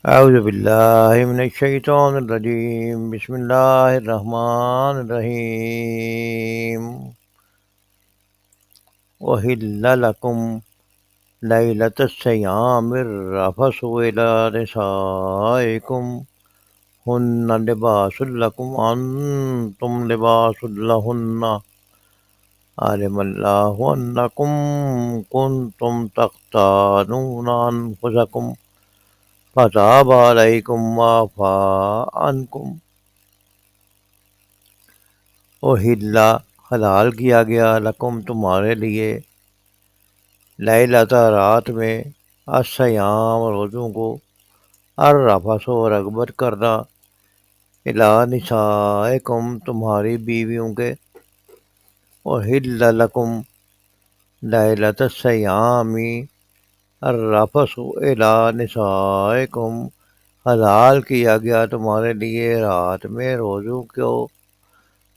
اعوذ باللہ من الشیطان الرجیم، بسم اللہ الرحمن الرحیم۔ احل لکم لیلۃ الصیام الرفث الی نسائکم ہن لباس لکم انتم لباس لہن، علم اللہ انکم کنتم تختانون انفسکم فتاب علیکم وعفا عنکم۔ احلا حلال کیا گیا، لکم تمہارے لیے، لیلۃ رات میں، الصیام روزوں کو، الرفث رغبت کرنا، الی نسائکم تمہاری بیویوں کے، احل لکم لیلۃ الصیام الرفث الی نسائکم حلال کیا گیا تمہارے لیے رات میں روزوں کو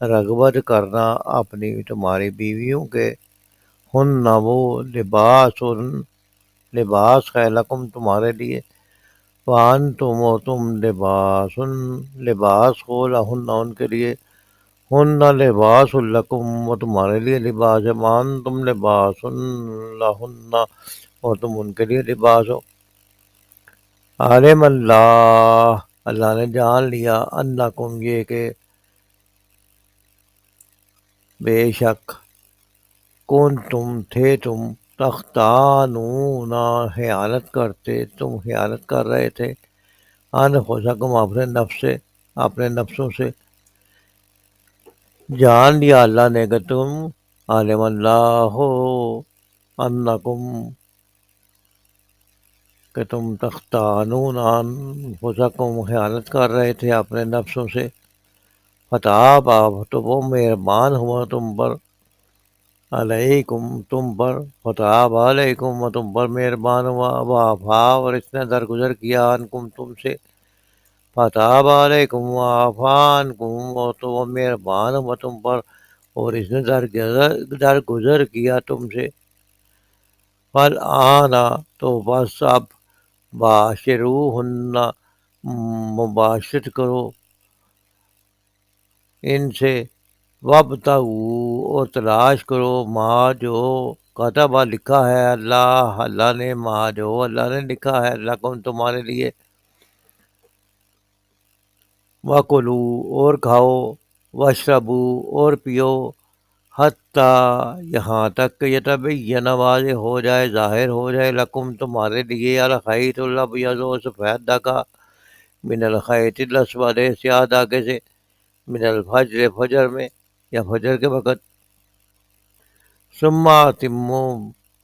رغبت کرنا اپنی تمہاری بیویوں کے، ہن وہ لباس ہے، لکم تمہارے لیے، وانتم و تم لباس ہو، لہن ان کے لیے، ہن لباس لکم و تمہارے لیے لباس ہے، وانتم لباس لہن اور تم ان کے لیے لباس ہو۔ عالم اللہ، اللہ نے جان لیا، انکم یہ کہ بے شک، کون تم تھے تم، تختانون خیانت کرتے، تم خیانت کر رہے تھے، انفسکم اپنے نفسوں سے، جان لیا اللہ نے کہ تم، عالم اللہ انکم کہ تم تختانون انفسکم خیانت کر رہے تھے اپنے نفسوں سے، فتاب تو وہ مہربان ہوا تم پر، علیکم تم پر، فتاب علیکم و تم پر مہربان ہوا، وعفا اور اس نے درگزر کیا، عنکم تم سے، فتاب علیکم وعفا عنکم اور تو وہ مہربان ہوا تم پر اور اس نے درگزر کیا تم سے۔ فالآن تو بس اب، باشروہن مباشرت کرو ان سے، وابتغوا اور تلاش کرو، ما جو کتبہ لکھا ہے اللہ نے، ما جو اللہ نے لکھا ہے، لکم تمہارے لیے، وَكُلُوا اور کھاؤ، وَاشْرَبُوا اور پیو، حتیٰ یہاں تک کہ یتبین واضح ہو جائے، ظاہر ہو جائے، لکم تمہارے لیے، الخیط الابیض سفید دھاگا، من الخیط الاسود سیاہ دھاگے سے، من الفجر فجر میں یا فجر کے وقت، ثم اتموا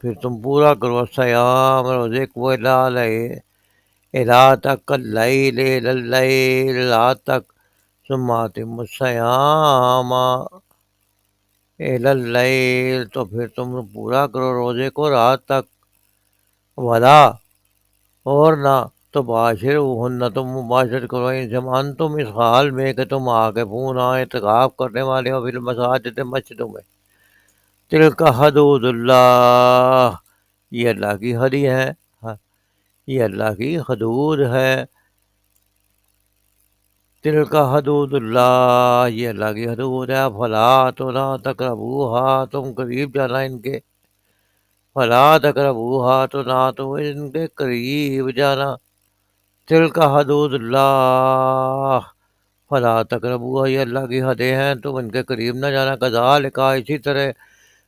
پھر تم پورا کرو، الصیام روزے کو، الی تک، اللیل الی اللیل رات تک، ثم اتموا الصیام الی اللیل تو پھر تم پورا کرو روزے کو رات تک، ولا اور نہ تباشروہن تم مباشرت کرو ان سے، انتم اس حال میں کہ تم عاکفون اعتکاف کرنے والے ہو، فی المساجد مسجدوں میں، تلک حدود اللہ یہ اللہ کی حدیں ہیں، یہ اللہ کی حدود ہے، تلک حدود اللہ یہ اللہ کی حدود ہے، فلا تو نہ تقربوہا تم قریب جانا ان کے، فلا تقربوہا تو نہ تو ان کے قریب جانا، تلک حدود اللہ فلا تقربوہا یہ اللہ کی حدیں ہیں، تم ان کے قریب نہ جانا، کذالک اسی طرح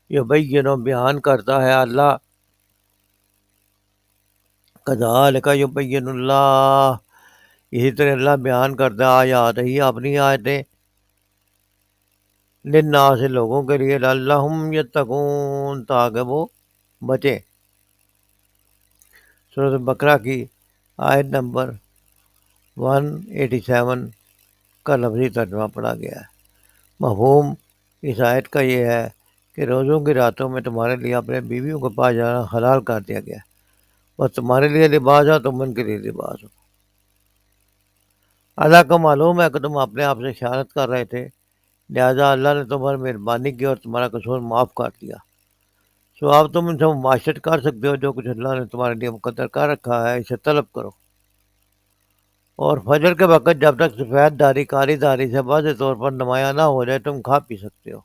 یبین بیان کرتا ہے اللہ، کذالک یبین اللہ اسی طرح اللہ بیان کرتا ہے آیات ہی اپنی آیتیں، للناس لوگوں کے لیے، لعلہم یتقون تاکہ وہ بچیں۔ سورۃ بقرہ کی آیت نمبر 187 کا لفظی ترجمہ پڑھا گیا ہے۔ مفہوم اس آیت کا یہ ہے کہ روزوں کی راتوں میں تمہارے لیے اپنے بیویوں کے پاس جانا حلال کر دیا گیا، بس تمہارے لیے لباس ہو، تم ان کے لیے لباس ہو۔ اللہ کو معلوم ہے کہ تم اپنے آپ سے خیانت کر رہے تھے، لہٰذا اللہ نے تم پر مہربانی کی اور تمہارا قصور معاف کر دیا، سو اب تم ان سے معاشرت کر سکتے ہو، جو کچھ اللہ نے تمہارے لیے مقدر کر رکھا ہے اسے طلب کرو۔ اور فجر کے وقت جب تک سفید داری کاری داری سے واضح طور پر نمایاں نہ ہو جائے تم کھا پی سکتے ہو،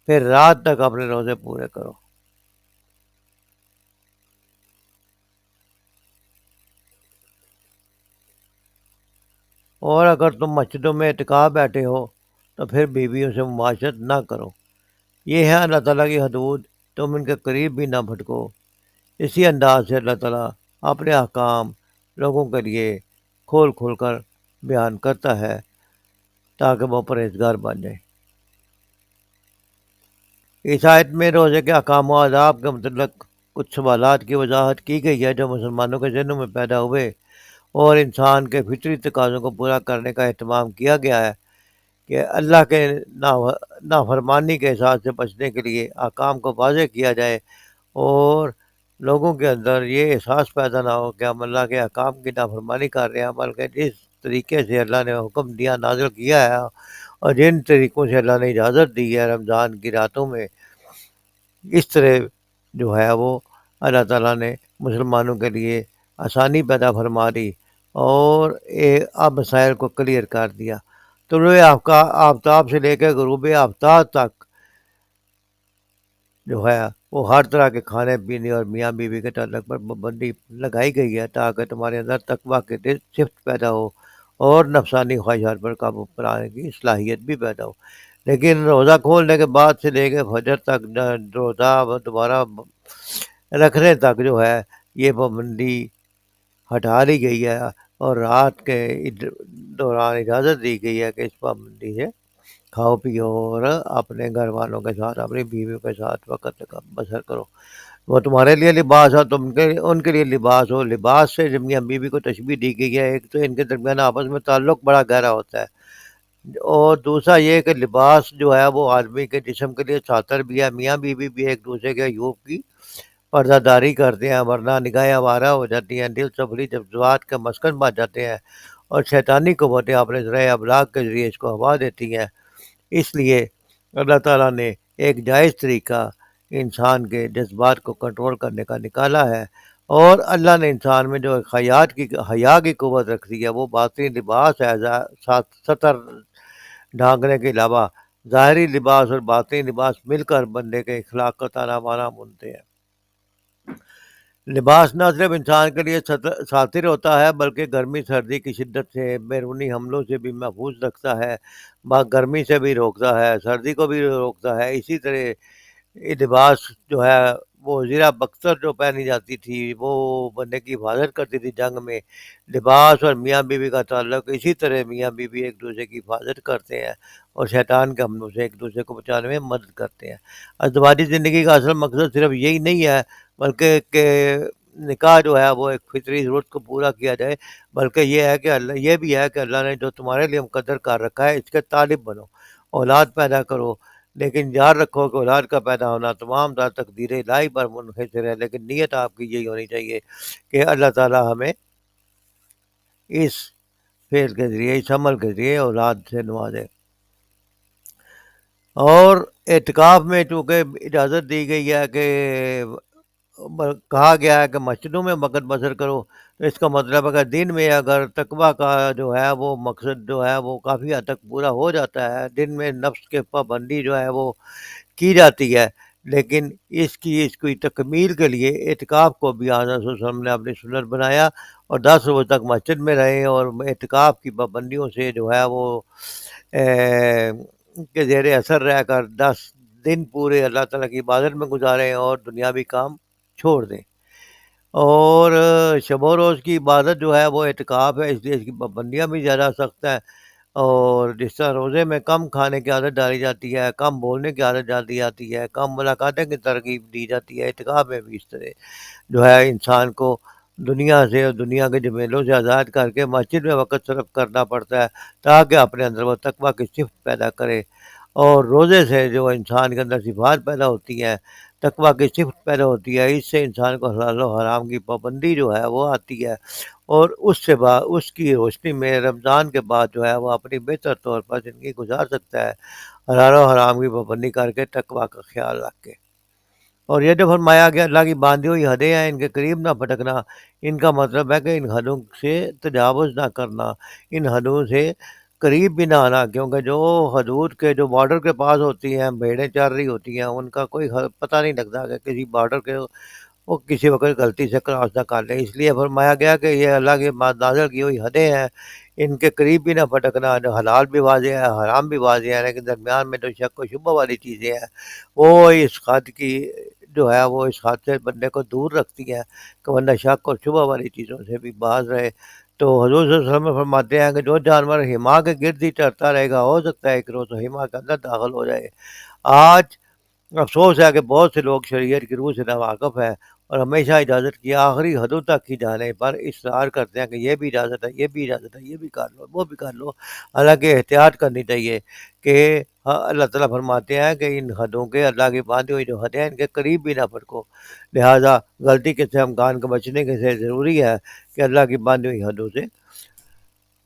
پھر رات تک اپنے روزے پورے کرو۔ اور اگر تم مسجدوں میں اعتکاف بیٹھے ہو تو پھر بیویوں سے مماشرت نہ کرو، یہ ہے اللہ تعالیٰ کی حدود، تم ان کے قریب بھی نہ بھٹکو۔ اسی انداز سے اللہ تعالیٰ اپنے احکام لوگوں کے لیے کھول کھول کر بیان کرتا ہے تاکہ وہ پرہیزگار بن جائیں۔ اس آیت میں روزے کے احکام و آداب کے متعلق کچھ سوالات کی وضاحت کی گئی ہے جو مسلمانوں کے ذہنوں میں پیدا ہوئے اور انسان کے فطری تقاضوں کو پورا کرنے کا اہتمام کیا گیا ہے کہ اللہ کے نافرمانی کے احساس سے بچنے کے لیے احکام کو واضح کیا جائے اور لوگوں کے اندر یہ احساس پیدا نہ ہو کہ ہم اللہ کے احکام کی نافرمانی کر رہے ہیں، بلکہ جس طریقے سے اللہ نے حکم دیا نازل کیا ہے اور جن طریقوں سے اللہ نے اجازت دی ہے رمضان کی راتوں میں، اس طرح جو ہے وہ اللہ تعالیٰ نے مسلمانوں کے لیے آسانی پیدا فرما دی اور اب مسائل کو کلیئر کر دیا۔ طلوع آفتاب سے لے کے غروب آفتاب تک جو ہے وہ ہر طرح کے کھانے پینے اور میاں بیوی کے تعلق پر پابندی لگائی گئی ہے تاکہ تمہارے اندر تقویٰ کی صفت پیدا ہو اور نفسانی خواہشات پر قابو پانے کی صلاحیت بھی پیدا ہو۔ لیکن روزہ کھولنے کے بعد سے لے کے فجر تک روزہ دوبارہ رکھنے تک جو ہے یہ پابندی ہٹا لی گئی ہے اور رات کے دوران اجازت دی گئی ہے کہ اس پابندی سے کھاؤ پیو اور اپنے گھر والوں کے ساتھ اپنی بیویوں کے ساتھ وقت کا بسر کرو۔ وہ تمہارے لیے لباس ہو، تم کے ان کے لیے لباس ہو۔ لباس سے جب میاں بیوی کو تشبیہ دی گئی ہے، ایک تو ان کے درمیان آپس میں تعلق بڑا گہرا ہوتا ہے اور دوسرا یہ کہ لباس جو ہے وہ آدمی کے جسم کے لیے ساتر بھی ہے۔ میاں بیوی بھی ایک دوسرے کے عیوب کی پردہ داری کرتے ہیں، ورنہ نگاہیں آوارہ ہو جاتی ہیں، دل سفلی جذبات کا مسکن بن جاتے ہیں اور شیطانی قوتیں اپنے ذرائع ابلاغ کے ذریعے اس کو ہوا دیتی ہیں۔ اس لیے اللہ تعالیٰ نے ایک جائز طریقہ انسان کے جذبات کو کنٹرول کرنے کا نکالا ہے اور اللہ نے انسان میں جو حیا کی قوت رکھ دی ہے وہ باطنی لباس ہے، ستر ڈھانکنے کے علاوہ ظاہری لباس اور باطنی لباس مل کر بندے کے اخلاق کا تانا بانا بنتے ہیں۔ لباس نہ صرف انسان کے لیے ساتر ہوتا ہے بلکہ گرمی سردی کی شدت سے بیرونی حملوں سے بھی محفوظ رکھتا ہے، گرمی سے بھی روکتا ہے، سردی کو بھی روکتا ہے۔ اسی طرح یہ لباس جو ہے وہ زیرہ بختر جو پہنی جاتی تھی وہ بندے کی حفاظت کرتی تھی جنگ میں۔ لباس اور میاں بیوی کا تعلق اسی طرح میاں بیوی ایک دوسرے کی حفاظت کرتے ہیں اور شیطان کے حملوں سے ایک دوسرے کو بچانے میں مدد کرتے ہیں۔ ازدواجی زندگی کا اصل مقصد صرف یہی نہیں ہے بلکہ کہ نکاح جو ہے وہ ایک فطری ضرورت کو پورا کیا جائے، بلکہ یہ بھی ہے کہ اللہ نے جو تمہارے لیے مقدر کر رکھا ہے اس کے طالب بنو، اولاد پیدا کرو۔ لیکن یاد رکھو کہ اولاد کا پیدا ہونا تمام تر تقدیر الہی پر منحصر ہے، لیکن نیت آپ کی یہی ہونی چاہیے کہ اللہ تعالیٰ ہمیں اس فعل کے ذریعے، اس عمل کے ذریعے اولاد سے نوازے۔ اور اعتکاف میں چونکہ اجازت دی گئی ہے کہ کہا گیا ہے کہ مسجدوں میں وقت بسر کرو، تو اس کا مطلب ہے کہ دن میں اگر تقویٰ کا جو ہے وہ مقصد جو ہے وہ کافی حد تک پورا ہو جاتا ہے، دن میں نفس کے پابندی جو ہے وہ کی جاتی ہے، لیکن اس کی تکمیل کے لیے اعتکاف کو بھی آن صلی اللہ علیہ وسلم نے اپنی سنت بنایا اور 10 روز تک مسجد میں رہے اور اعتکاف کی پابندیوں سے جو ہے وہ کے زیر اثر رہ کر 10 دن پورے اللہ تعالیٰ کی عبادت میں گزاریں اور دنیاوی کام چھوڑ دیں۔ اور شب و روز کی عبادت جو ہے وہ اعتکاف ہے، اس لیے اس کی پابندیاں بھی زیادہ سخت ہیں۔ اور جس طرح روزے میں کم کھانے کی عادت ڈالی جاتی ہے، کم بولنے کی عادت ڈالی جاتی ہے، کم ملاقاتیں کی ترغیب دی جاتی ہے، اعتکاف میں بھی اس طرح جو ہے انسان کو دنیا سے اور دنیا کے جمیلوں سے آزاد کر کے مسجد میں وقت صرف کرنا پڑتا ہے تاکہ اپنے اندر وہ تقویٰ کی صفت پیدا کرے۔ اور روزے سے جو انسان کے اندر صفات پیدا ہوتی ہیں، تقویٰ کی صفت پیدا ہوتی ہے، اس سے انسان کو حلال و حرام کی پابندی جو ہے وہ آتی ہے اور اس کی روشنی میں رمضان کے بعد جو ہے وہ اپنی بہتر طور پر زندگی گزار سکتا ہے، حلال و حرام کی پابندی کر کے تقویٰ کا خیال رکھ کے۔ اور یہ جو فرمایا کہ اللہ کی باندھی ہوئی حدیں ہیں، ان کے قریب نہ پھٹکنا، ان کا مطلب ہے کہ ان حدوں سے تجاوز نہ کرنا، ان حدوں سے قریب بھی نہ آنا، کیونکہ جو حدود کے جو بارڈر کے پاس ہوتی ہیں، بھیڑیں چر رہی ہوتی ہیں، ان کا کوئی پتہ نہیں لگتا کہ کسی بارڈر کے وہ کسی وقت غلطی سے کراس نہ کر لیں۔ اس لیے فرمایا گیا کہ یہ اللہ کی نازل کی ہوئی حدیں ہیں، ان کے قریب بھی نہ پھٹکنا، جو حلال بھی واضح ہے، حرام بھی واضح ہے، لیکن درمیان میں جو شک و شبہ والی چیزیں ہیں وہ اس حد کی جو ہے وہ اس حد سے بندے کو دور رکھتی ہیں کہ بندہ شک اور شبہ والی چیزوں سے بھی باز رہے۔ تو حضور صلی اللہ علیہ وسلم فرماتے ہیں کہ جو جانور ہما کے گرد ہی چرتا رہے گا، ہو سکتا ہے ایک روز ہما کے اندر داخل ہو جائے۔ آج افسوس ہے کہ بہت سے لوگ شریعت کی روح سے ناواقف ہیں اور ہمیشہ اجازت کی آخری حدوں تک ہی جانے پر اصرار کرتے ہیں کہ یہ بھی اجازت ہے، یہ بھی اجازت ہے، یہ بھی کر لو، وہ بھی کر لو۔ حالانکہ احتیاط کرنی چاہیے کہ اللہ تعالیٰ فرماتے ہیں کہ ان حدوں کے، اللہ کی باندھی ہوئی جو حدیں ہیں، ان کے قریب بھی نہ پھٹکو۔ لہٰذا غلطی کے سے امکان کو بچنے کے سے ضروری ہے کہ اللہ کی باندھی ہوئی حدوں سے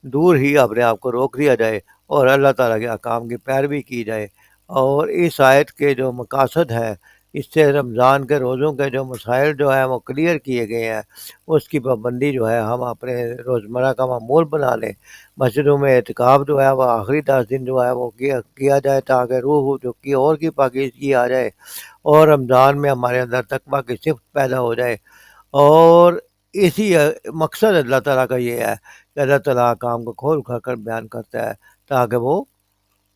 دور ہی اپنے آپ کو روک دیا جائے اور اللہ تعالیٰ کے احکام کی پیروی کی جائے۔ اور اس آیت کے جو مقاصد ہیں، اس سے رمضان کے روزوں کے جو مسائل جو ہیں وہ کلیئر کیے گئے ہیں، اس کی پابندی جو ہے ہم اپنے روزمرہ کا معمول بنا لیں۔ مسجدوں میں اعتکاف جو ہے وہ آخری 10 دن جو ہے وہ کیا جائے تاکہ روح جو کی اور کی پاکیزگی آ جائے اور رمضان میں ہمارے اندر تقویٰ کی صفت پیدا ہو جائے۔ اور اسی مقصد اللہ تعالیٰ کا یہ ہے کہ اللہ تعالیٰ کام کو کھول کھا کر بیان کرتا ہے تاکہ وہ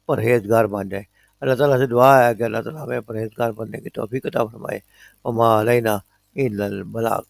پرہیزگار بن جائے۔ اللہ تعالیٰ سے دعا ہے کہ اللہ تعالیٰ ہمیں پرہیزگار بننے کی توفیق عطا فرمائے۔ وما علینا الا البلاغ۔